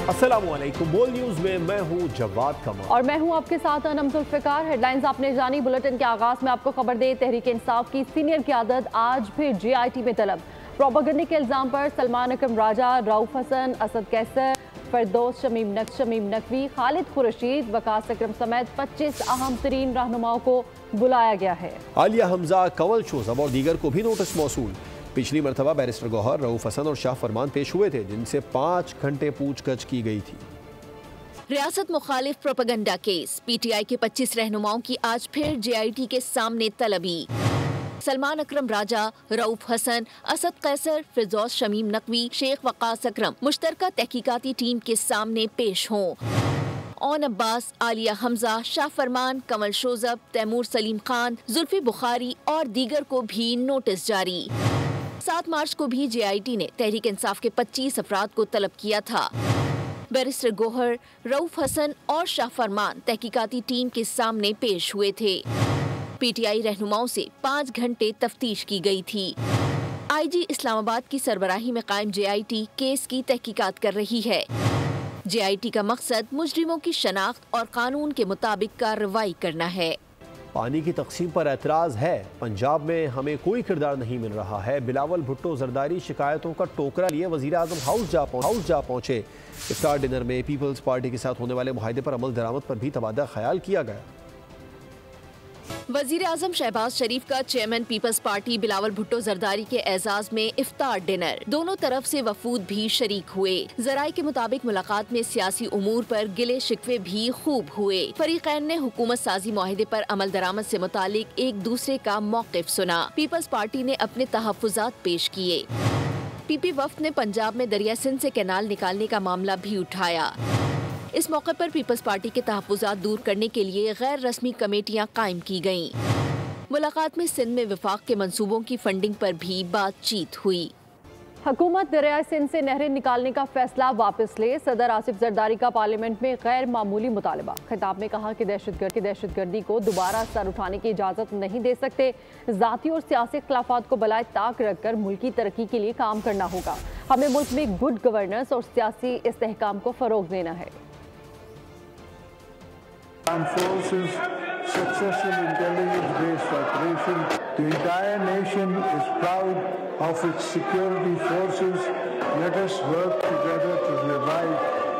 अस्सलामुअलैकुम। बोल न्यूज में मैं हूं जवाद कमर और मैं हूं आपके साथ अनम जुल्फिकार। हेडलाइंस आपने जानी। बुलेटिन के आगाज में आपको खबर दे, तहरीक इंसाफ की सीनियर क़यादत आज फिर JIT में तलब। प्रोपेगेंडा के इल्जाम पर सलमान अकरम राजा, रऊफ हसन, असद कैसर, फरदौस शमीम नकवी, खालिद खुर्शीद, वकास अकरम समेत 25 अहम तरीन रहनुमाओं को बुलाया गया है। आलिया हमजा, कंवल शोजब और दीगर को भी नोटिस मौसूल। पिछली मरतबा बैरिस्टर गौहर, रऊफ हसन और शाह फरमान पेश हुए थे, जिनसे 5 घंटे पूछगछ की गई थी। रियासत मुखालिफ प्रोपेगेंडा केस। PTI के 25 रहनुमाओं की आज फिर JIT के सामने तलबी। सलमान अकरम राजा, रऊफ हसन, असद कैसर, फरदौस शमीम नकवी, शेख वकास अकरम मुश्तरका तहकीकाती टीम के सामने पेश हों। ओन अब्बास, आलिया हमजा, शाह फरमान, कंवल शोजब, तैमूर सलीम खान, जुल्फी बुखारी और दीगर को भी नोटिस जारी। 7 मार्च को भी JIT ने तहरीक इंसाफ के 25 अफराद को तलब किया था। बैरिस्टर गौहर, रऊफ हसन और शाह फरमान तहकीकाती टीम के सामने पेश हुए थे। PTI रहनुमाओं से 5 घंटे तफ्तीश की गई थी। IG इस्लामाबाद की सरबराही में कायम JIT केस की तहकीकात कर रही है। JIT का मकसद मुजरिमों की शनाख्त और कानून के मुताबिक कार्रवाई करना है। पानी की तकसीम पर एतराज़ है। पंजाब में हमें कोई किरदार नहीं मिल रहा है। बिलावल भुट्टो जरदारी शिकायतों का टोकरा लिए वज़ीर आज़म हाउस जा पहुँचे। इफ्तार डिनर में पीपल्स पार्टी के साथ होने वाले मुआहदे पर अमल दरामद पर भी तबादला ख्याल किया गया। वज़ीर आज़म शहबाज शरीफ का chairman Peoples Party Bilawal Bhutto Zardari के एजाज में इफ्तार डिनर। दोनों तरफ से वफूद भी शरीक हुए। ज़राए के मुताबिक मुलाकात में सियासी उमूर पर गिले शिकवे भी खूब हुए। फरीकैन ने हुकूमत साजी मुआहिदे पर अमल दरामद से मुतालिक एक दूसरे का मौक़िफ़ सुना। पीपल्स पार्टी ने अपने तहफ़्फ़ुज़ात पेश किए। PP वफ़द ने पंजाब में दरिया सिंध से कैनाल निकालने का मामला भी उठाया। इस मौके पर पीपल्स पार्टी के तहफ़्फ़ुज़ात दूर करने के लिए गैर रस्मी कमेटियां कायम की गईं। मुलाकात में सिंध में विफाक के मंसूबों की फंडिंग पर भी बातचीत हुई। हुकूमत दरिया सिंध से नहरें निकालने का फैसला वापस ले। सदर आसिफ जरदारी का पार्लियामेंट में गैर मामूली मुतालबा। खिताब में कहा कि दहशतगर्दी को दोबारा सर उठाने की इजाज़त नहीं दे सकते। ज़ाती और सियासी इख्तिलाफात को बलाए ताक रखकर मुल्की तरक्की के लिए काम करना होगा। हमें मुल्क में गुड गवर्नेंस और सियासी इस्तेहकाम को फ़रोग़ देना है। Armed forces, successful intelligence-based operation. The entire nation is proud of its security forces. Let us work together to revive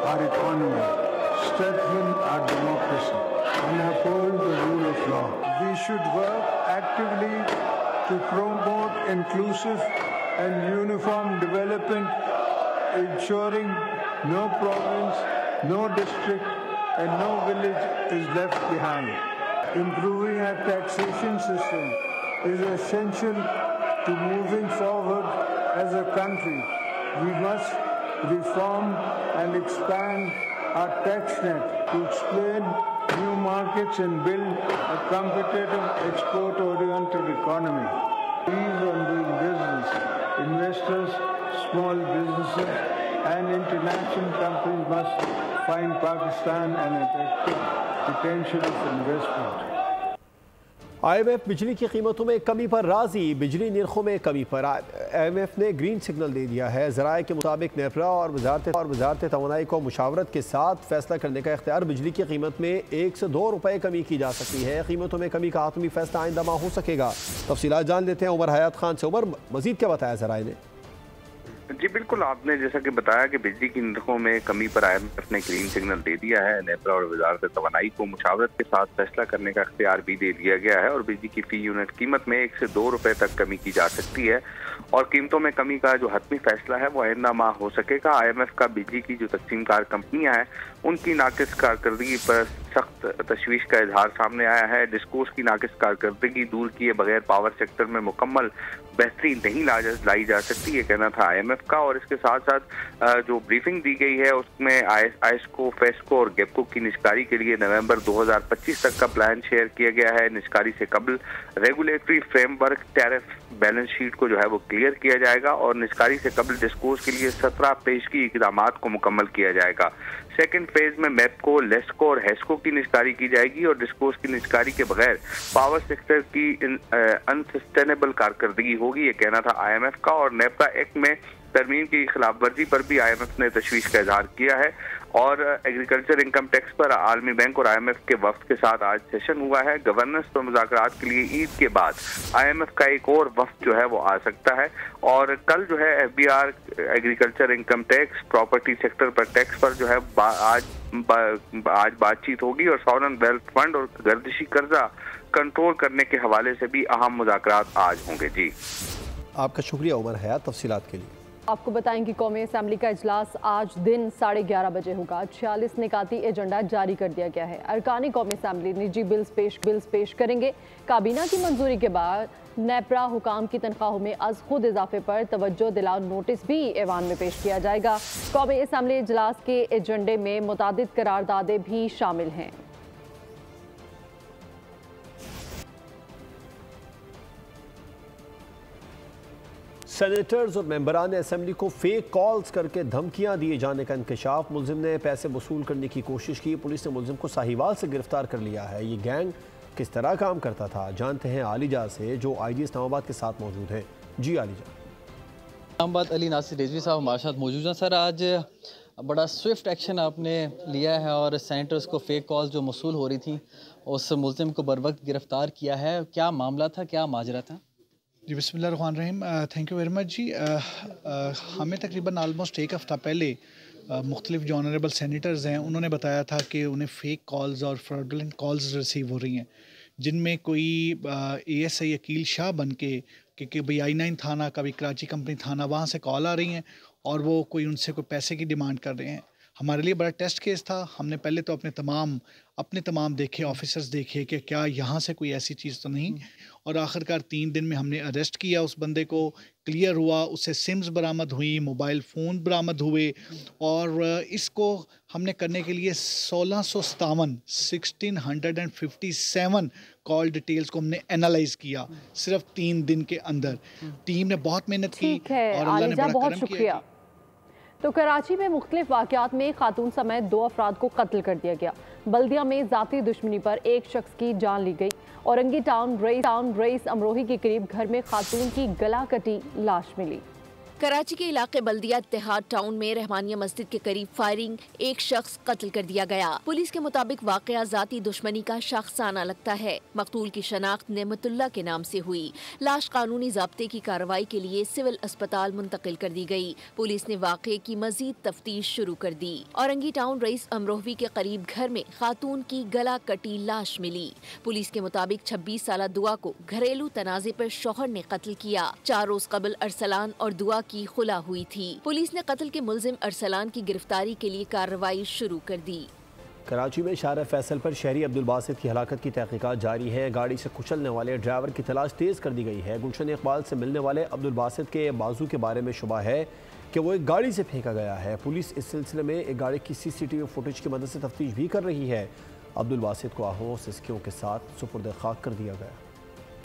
our economy, strengthen our democracy, and uphold the rule of law. We should work actively to promote inclusive and uniform development, ensuring no province, no district, and no village is left behind. Improving our taxation system is essential to moving forward as a country. We must reform and expand our tax net to exploit new markets and build a competitive export-oriented economy. Ease on doing business. Investors, small businesses, and international companies must find Pakistan an attractive potential of investment. IMF बिजली की कीमतों में कमी पर राजी। बिजली निर्खों में कमी पर IMF ने ग्रीन सिग्नल दे दिया है। ज़राए के मुताबिक नेपरा और वजारत तवानाई को मुशावरत के साथ फैसला करने का इख्तियार। बिजली की कीमत में 1 से 2 रुपये कमी की जा सकती है। कीमतों में कमी का आत्मी फैसला आइंदा माह हो सकेगा। तफसीलात जान लेते हैं उमर हयात खान से। उमर, मजीद क्या बताया ज़राए ने? जी बिल्कुल, आपने जैसा कि बताया कि बिजली की निर्खों में कमी पर IMF ने ग्रीन सिग्नल दे दिया है। नेपरा और वजारत तवानाई को मुशावरत के साथ फैसला करने का इख्तियार भी दे दिया गया है और बिजली की फी यूनिट कीमत में 1 से 2 रुपये तक कमी की जा सकती है और कीमतों में कमी का जो हतमी फैसला है वो आइंदा माह हो सकेगा। IMF का बिजली की जो तकसीमकार कंपनियां हैं उनकी नाकिस कारकर्दगी पर सख्त तशवीश का इजहार सामने आया है। डिस्कोर्स की नाकिस कारकर्दगी दूर किए बगैर पावर सेक्टर में मुकम्मल बेहतरी नहीं लाई जा सकती, ये कहना था IMF का। और इसके साथ साथ जो ब्रीफिंग दी गई है उसमें आइस्को, फेस्को और गेपको की निष्कारी के लिए नवंबर 2025 तक का प्लान शेयर किया गया है। निष्कारी से कबल regulatory framework tariff balance sheet को जो है वो क्लियर किया जाएगा और निष्कारी से कबल डिस्कोर्स के लिए 17 पेशगी इकदामात को मुकम्मल किया जाएगा। सेकंड फेज में मैपको, लेस्को और हेस्को की निस्कारी की जाएगी और डिस्कोस की निस्कारी के बगैर पावर सेक्टर की अनसस्टेनेबल कारकर्दगी होगी, ये कहना था IMF का। और नेपरा एक्ट में तरमीम की खिलाफ वर्जी पर भी IMF ने तशवीश का इजहार किया है। और एग्रीकल्चर इनकम टैक्स पर आलमी बैंक और IMF के वफ्द के साथ आज सेशन हुआ है। गवर्नेंस पर मुज़ाकरात के लिए ईद के बाद IMF का एक और वफ्द जो है वो आ सकता है। और कल जो है FBR, agriculture income tax, property sector पर टैक्स पर जो है आज बातचीत होगी। और सॉवरेन वेल्थ फंड और गर्दिशी कर्जा कंट्रोल करने के हवाले से भी अहम मुज़ाकरात आज होंगे। जी, आपका शुक्रिया उमर हयात तफसीलात के लिए। आपको बताएं कि कौमी असम्बली का इजलास आज दिन 11:30 बजे होगा। 46 निकाती एजेंडा जारी कर दिया गया है। अरकानी कौमी असम्बली निजी बिल्स पेश करेंगे। काबीना की मंजूरी के बाद नेपरा हुकाम की तनख्वाहों में अज खुद इजाफे पर तवज्जो दिलाओ नोटिस भी ऐवान में पेश किया जाएगा। कौमी असम्बली इजलास के एजेंडे में मुतादिद करारदादें भी शामिल हैं। सेनेटर्स और मेंबरान असम्बली को फेक कॉल्स करके धमकियां दिए जाने का इंकशाफ। मुलजिम ने पैसे वसूल करने की कोशिश की। पुलिस ने मुलजिम को साहिवाल से गिरफ्तार कर लिया है। ये गैंग किस तरह काम करता था, जानते हैं आलिजा से, जो IG इस्लामाबाद के साथ मौजूद है। जी आलिजा। इस्लामाबाद अली नासिर रिजवी साहब हमारे साथ मौजूद हैं। सर, आज बड़ा स्विफ्ट एक्शन आपने लिया है और सेनेटर्स को फेक कॉल्स जो मौसूल हो रही थी उस मुलजिम को बर वक्त गिरफ्तार किया है। क्या मामला था, क्या माजरा था? जी, बिस्मिल्लाहिर्रहमानिर्रहीम। थैंक यू वेरी मच जी। हमें तकरीबन आलमोस्ट एक हफ़्ता पहले मुख्तलिफ जो ऑनरेबल सेनेटर्स हैं उन्होंने बताया था कि उन्हें फ़ेक कॉल्स और फ्रॉडुलेंट कॉल्स रिसीव हो रही हैं, जिनमें कोई ASI अकील शाह बन के कि भाई I9 थाना, कभी कराची कंपनी थाना, वहाँ से कॉल आ रही हैं और वो कोई उनसे कोई पैसे की डिमांड कर रहे हैं। हमारे लिए बड़ा टेस्ट केस था। हमने पहले तो अपने तमाम देखे, ऑफिसर्स देखे कि क्या यहाँ से कोई ऐसी चीज़ तो नहीं। और आखिरकार 3 दिन में हमने अरेस्ट किया उस बंदे को, क्लियर हुआ, उससे सिम्स बरामद हुई, मोबाइल फ़ोन बरामद हुए। और इसको हमने करने के लिए 1657 कॉल डिटेल्स को हमने एनालाइज किया सिर्फ 3 दिन के अंदर। टीम ने बहुत मेहनत की और अल्लाह ने बड़ा करम किया। तो कराची में मुख्तलिफ वाक़यात में खातून समेत 2 अफराद को कत्ल कर दिया गया। बल्दिया में ज़ाती दुश्मनी पर एक शख्स की जान ली गई। औरंगी टाउन रईस अमरोही के करीब घर में खातून की गला कटी लाश मिली। कराची के इलाके बल्दिया इत्तेहाद टाउन में रहमानिया मस्जिद के करीब फायरिंग, एक शख्स कत्ल कर दिया गया। पुलिस के मुताबिक वाकया जाती दुश्मनी का शाखसाना लगता है। मकतूल की शनाख्त नेमतुल्लाह के नाम से हुई। लाश कानूनी ज़ाब्ते की कार्रवाई के लिए सिविल अस्पताल मुंतकिल कर दी गई। पुलिस ने वाकये की मजीद तफ्तीश शुरू कर दी। औरंगी टाउन रईस अमरोही के करीब घर में खातून की गला कटी लाश मिली। पुलिस के मुताबिक 26 साला दुआ को घरेलू तनाजे पर शौहर ने कत्ल किया। 4 रोज कबल अरसलान और दुआ की खुला हुई थी। पुलिस ने कत्ल के मुलजिम अरसलान की गिरफ्तारी के लिए कार्रवाई शुरू कर दी। कराची में शाहरा फैसल पर शहरी अब्दुल बासित की हलाकत की तहकीकात जारी है। गाड़ी से कुचलने वाले ड्राइवर की तलाश तेज कर दी गई है। गुलशन इकबाल से मिलने वाले अब्दुल बासित के बाजू के बारे में शुबा है कि वो एक गाड़ी से फेंका गया है। पुलिस इस सिलसिले में एक गाड़ी की CCTV फुटेज की मदद से तफ्तीश भी कर रही है। अब्दुल बासित को आहों सिस्कियों के साथ सुपुर्द खाक कर दिया गया।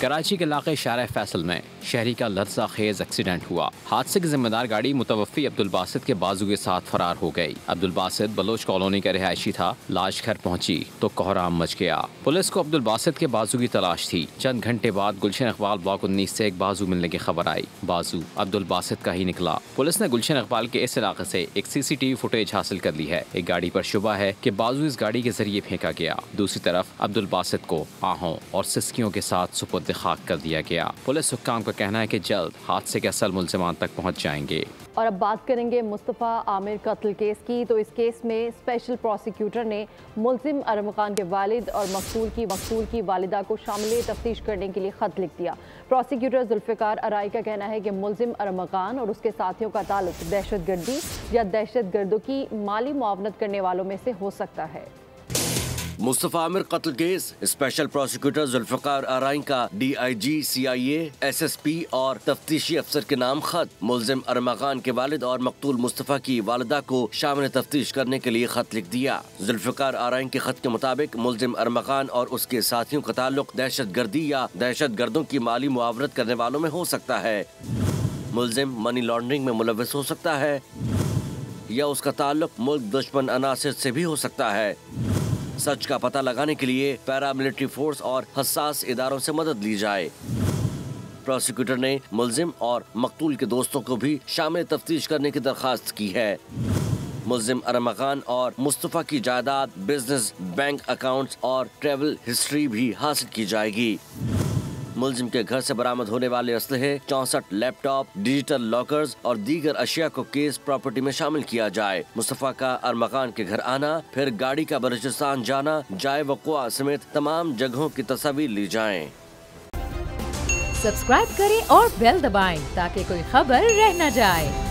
कराची के इलाके शाहरा फैसल में शहरी का लर्जा खेज एक्सीडेंट हुआ। हादसे की जिम्मेदार गाड़ी मुतवफ़ी अब्दुल बासित के बाजू के साथ फरार हो गई। अब्दुल बासित बलोच कॉलोनी का रिहायशी था। लाश घर पहुंची तो कोहराम मच गया। पुलिस को अब्दुल बासित के बाजू की तलाश थी। चंद घंटे बाद गुलशन इकबाल ब्लॉक 19 से एक बाजू मिलने की खबर आई। बाजू अब्दुल बासित का ही निकला। पुलिस ने गुलशन इकबाल के इस इलाके से एक CCTV फुटेज हासिल कर ली है। एक गाड़ी पर शुबा है कि बाजू इस गाड़ी के जरिए फेंका गया। दूसरी तरफ अब्दुल बासित को आहों और सिस्कियों के साथ सुपुर्द खाक कर दिया गया। पुलिस हुक्काम का कहना है कि जल्द हादसे के असल मुलजिमान तक पहुंच जाएंगे। और अब बात करेंगे मुस्तफ़ा आमिर कत्ल केस की। तो इस केस में स्पेशल प्रोसिक्यूटर ने मुलजिम अरमकान के वालिद और मकतूल की वालिदा को शामिल तफ्तीश करने के लिए खत लिख दिया। प्रोसिक्यूटर जुल्फ़िकार अराई का कहना है कि मुलजिम अरमकान और उसके साथियों का ताल्लुक दहशतगर्दी या दहशतगर्दों की माली मुआवनत करने वालों में से हो सकता है। मुस्तफ़ा आमिर कत्ल केस, स्पेशल प्रोसिक्यूटर जुल्फ़िकार अराई का DIG, CIA, SSP और तफ्तीशी अफसर के नाम खत। मुलजिम अरमकान के वालिद और मकतूल मुस्तफ़ा की वालिदा को शामिल तफ्तीश करने के लिए खत लिख दिया। जुल्फ़िकार अराई के खत के मुताबिक मुलजिम अरमकान और उसके साथियों का ताल्लुक दहशतगर्दी या दहशतगर्दों की माली मुआवनत करने वालों में हो सकता है। मुलजिम मनी लॉन्ड्रिंग में मुलव्वस हो सकता है या उसका ताल्लुक मुल्क दुश्मन अनासिर से भी हो सकता है। सच का पता लगाने के लिए पैरामिलिट्री फोर्स और हसास इदारों से मदद ली जाए। प्रोसिक्यूटर ने मुल्जिम और मकतूल के दोस्तों को भी शामिल तफ्तीश करने की दरखास्त की है। मुल्जिम अरमगान और मुस्तफ़ा की जायदाद, बिजनेस, बैंक अकाउंट्स और ट्रैवल हिस्ट्री भी हासिल की जाएगी। मुल्जिम के घर से बरामद होने वाले असलहे, 64 लैपटॉप, डिजिटल लॉकर्स और दीगर अशिया को केस प्रॉपर्टी में शामिल किया जाए। मुस्तफ़ा का अरमगान के घर आना, फिर गाड़ी का बलूचिस्तान जाना, जाए वक़ुआ समेत तमाम जगहों की तस्वीर ली जाएं। सब्सक्राइब करें और बेल दबाएं ताकि कोई खबर रह न जाए।